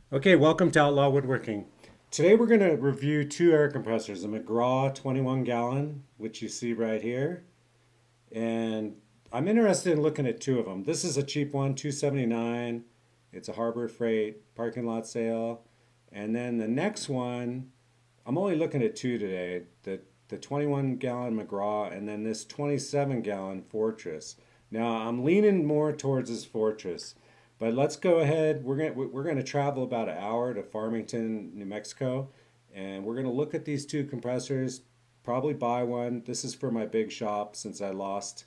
Okay, welcome to Outlaw Woodworking. Today we're going to review two air compressors, a McGraw 21 gallon, which you see right here, and I'm interested in looking at two of them. This is a cheap one, $279. It's a Harbor Freight parking lot sale. And then the next one, I'm only looking at two today, the 21 gallon McGraw and then this 27 gallon Fortress. Now I'm leaning more towards this Fortress. But let's go ahead. We're gonna travel about an hour to Farmington, New Mexico, and we're gonna look at these two compressors. Probably buy one. This is for my big shop since I lost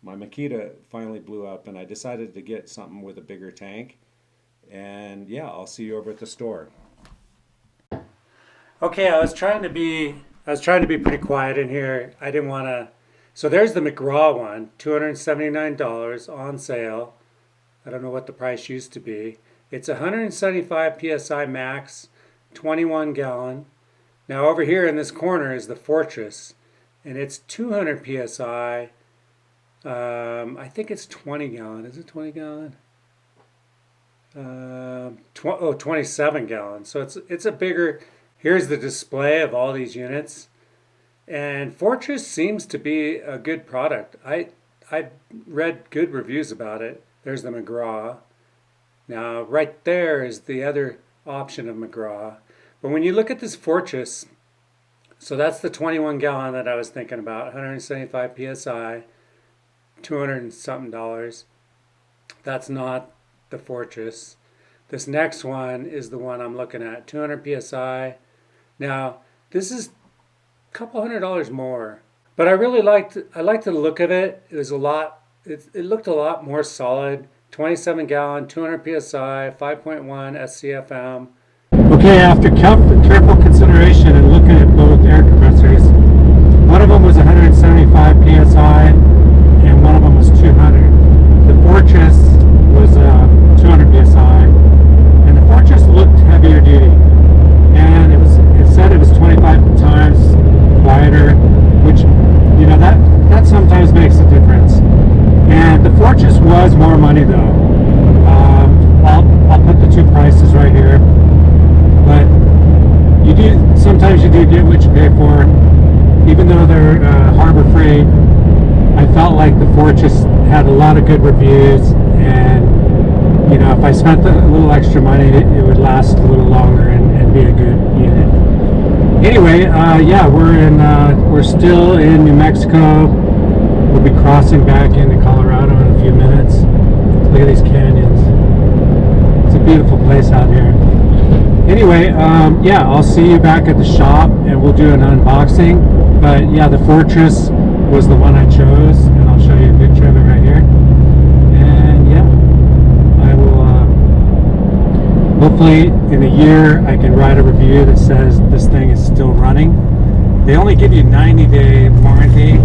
my Makita finally blew up, and I decided to get something with a bigger tank. And yeah, I'll see you over at the store. Okay, I was trying to be pretty quiet in here. I didn't want to. So there's the McGraw one, $279 on sale. I don't know what the price used to be. It's 175 psi max, 21 gallon. Now over here in this corner is the Fortress, and it's 200 psi. I think it's 20 gallon. Is it 20 gallon? 27 gallon. So it's a bigger. Here's the display of all these units, and Fortress seems to be a good product. I read good reviews about it. There's the McGraw. Now, right there is the other option of McGraw. But when you look at this Fortress, so that's the 21 gallon that I was thinking about, 175 psi, 200 and something dollars. That's not the Fortress. This next one is the one I'm looking at, 200 psi. Now, this is a couple $100 more. But I liked the look of it. It was a lot. It looked a lot more solid. 27 gallon, 200 psi, 5.1 SCFM. Okay, after careful consideration and looking at both air compressors, one of them was 175 psi and one of them was 200. The Fortress was 200 psi, and the Fortress looked heavier duty, and it said it was 25 times quieter, which that sometimes makes a difference. And the Fortress was more money though. I'll put the two prices right here. But sometimes you do get what you pay for. Even though they're Harbor Freight, I felt like the Fortress had a lot of good reviews, and if I spent a little extra money, it would last a little longer and be a good unit. Anyway, yeah, we're still in New Mexico. We'll be crossing back into Colorado in a few minutes. Look at these canyons. It's a beautiful place out here. Anyway, yeah, I'll see you back at the shop and we'll do an unboxing. But yeah, the Fortress was the one I chose, and I'll show you a picture of it right here. And yeah, I will, hopefully in a year I can write a review that says this thing is still running. They only give you 90-day warranty.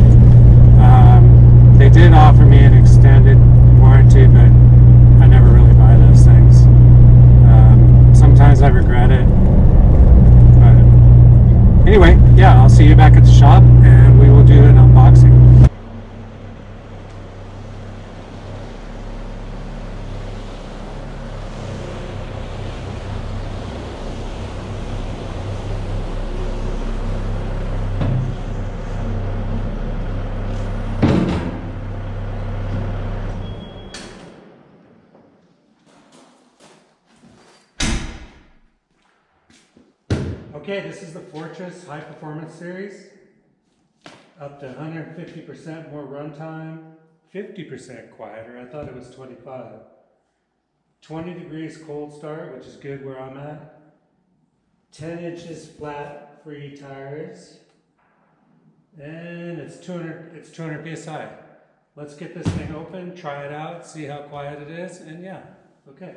They did offer me an extended warranty, but I never really buy those things. Sometimes I regret it. But anyway, yeah, I'll see you back at the shop and we will do an unboxing. Okay, this is the Fortress High Performance Series. Up to 150% more runtime, 50% quieter. I thought it was 25. 20 degrees cold start, which is good where I'm at. 10 inches flat free tires. And it's 200 psi. Let's get this thing open, try it out, see how quiet it is, and yeah, okay.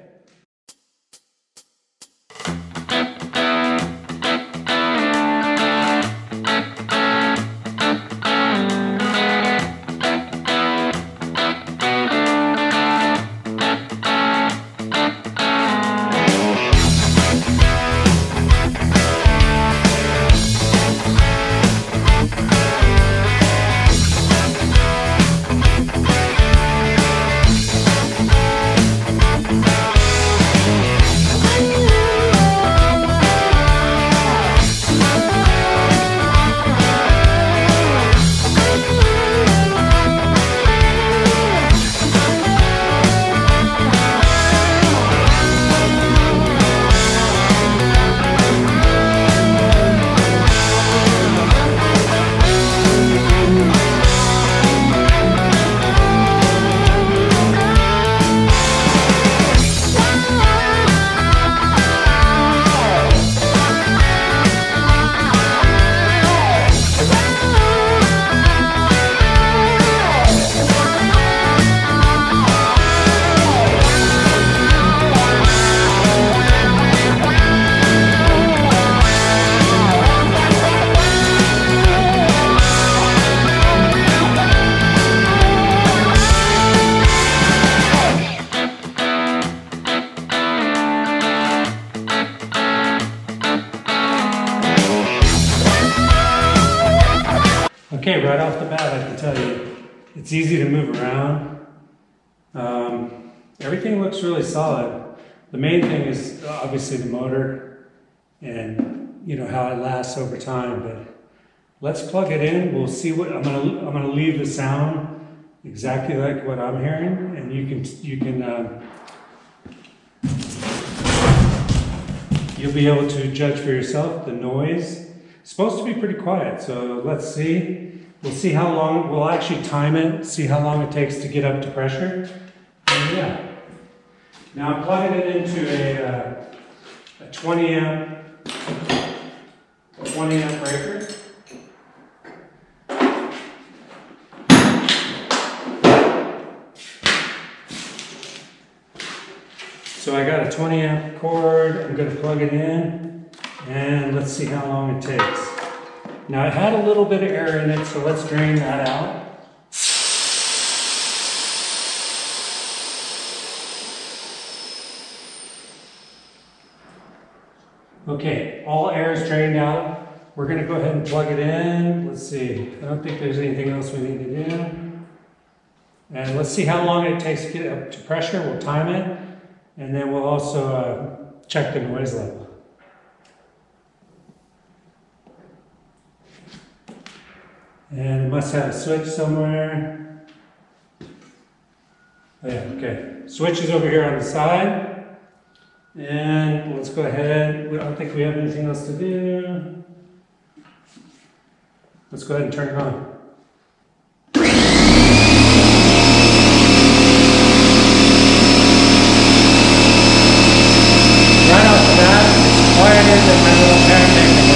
Okay, right off the bat, I can tell you, it's easy to move around. Everything looks really solid. The main thing is obviously the motor and you know how it lasts over time. But let's plug it in. We'll see what I'm gonna leave the sound exactly like what I'm hearing, and you'll be able to judge for yourself. The noise it's supposed to be pretty quiet, so let's see. We'll see how long, we'll actually time it, see how long it takes to get up to pressure. And yeah. Now I'm plugging it into a 20 amp breaker. So I got a 20 amp cord, I'm going to plug it in, and let's see how long it takes. Now it had a little bit of air in it, so let's drain that out. Okay, all air is drained out. We're going to go ahead and plug it in. Let's see, I don't think there's anything else we need to do. And let's see how long it takes to get up to pressure. We'll time it, and then we'll also check the noise level. And it must have a switch somewhere. Oh yeah, okay. Switch is over here on the side. And let's go ahead. I don't think we have anything else to do. Let's go ahead and turn it on. Right off the bat, it's quieter than my little pancake was.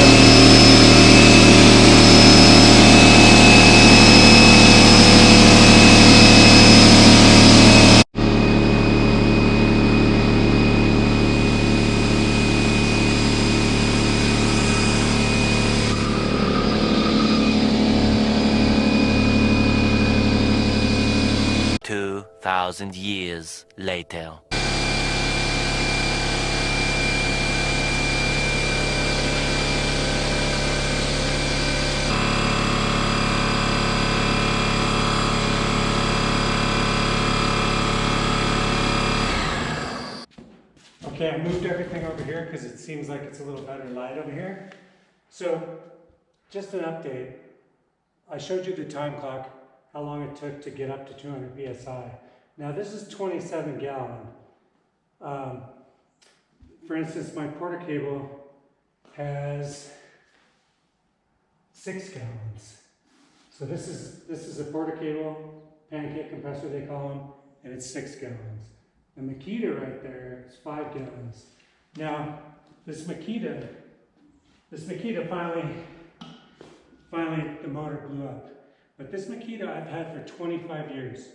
Thousand years later. Okay, I moved everything over here because it seems like it's a little better light over here. So, just an update. I showed you the time clock, how long it took to get up to 200 psi. Now this is 27 gallon. For instance, my porta cable has 6 gallons. So this is a porta cable, pancake compressor they call them, and it's 6 gallons. The Makita right there is 5 gallons. Now this Makita finally the motor blew up. But this Makita I've had for 25 years.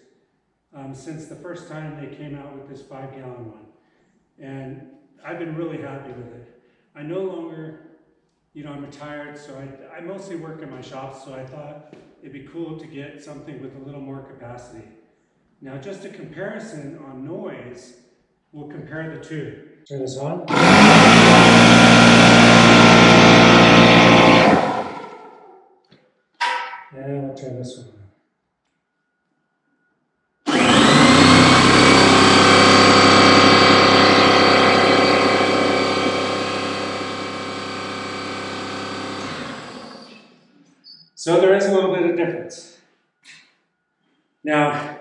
Since the first time they came out with this 5 gallon one. And I've been really happy with it. I no longer, you know, I'm retired, so I mostly work in my shop, so I thought it'd be cool to get something with a little more capacity. Now just a comparison on noise, we'll compare the two. Turn this on. And I'll turn this one on. So there is a little bit of difference. Now,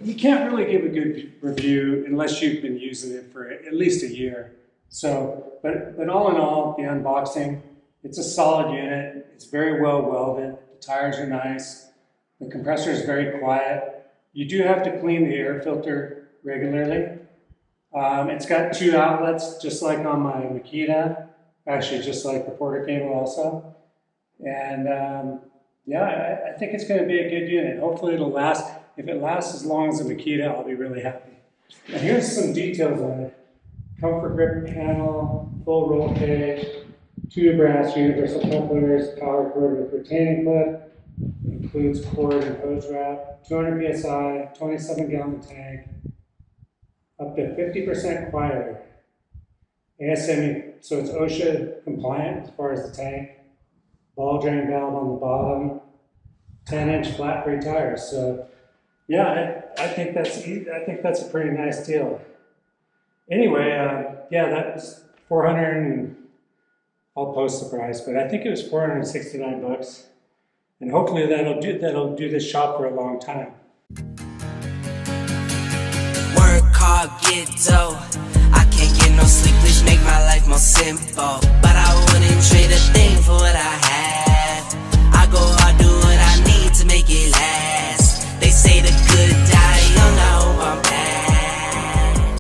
you can't really give a good review unless you've been using it for at least a year. So, but all in all, the unboxing, it's a solid unit. It's very well welded. The tires are nice. The compressor is very quiet. You do have to clean the air filter regularly. It's got 2 outlets, just like on my Makita. Actually, just like the porta cable also. And yeah, I think it's going to be a good unit. Hopefully it'll last. If it lasts as long as the Makita, I'll be really happy. And here's some details on it. Comfort grip panel, full roll cage, 2 brass universal couplers, power cord with retaining clip, includes cord and hose wrap, 200 psi, 27 gallon tank, up to 50% quieter. ASME, so it's OSHA compliant as far as the tank. ball drain valve on the bottom, 10-inch flat free tires. So yeah, I think that's a pretty nice deal. Anyway, yeah, that was 400 and I'll post the price, but I think it was 469 bucks. And hopefully that'll do this shop for a long time. Work hard, get dough. I can't get no sleep, please make my life more simple.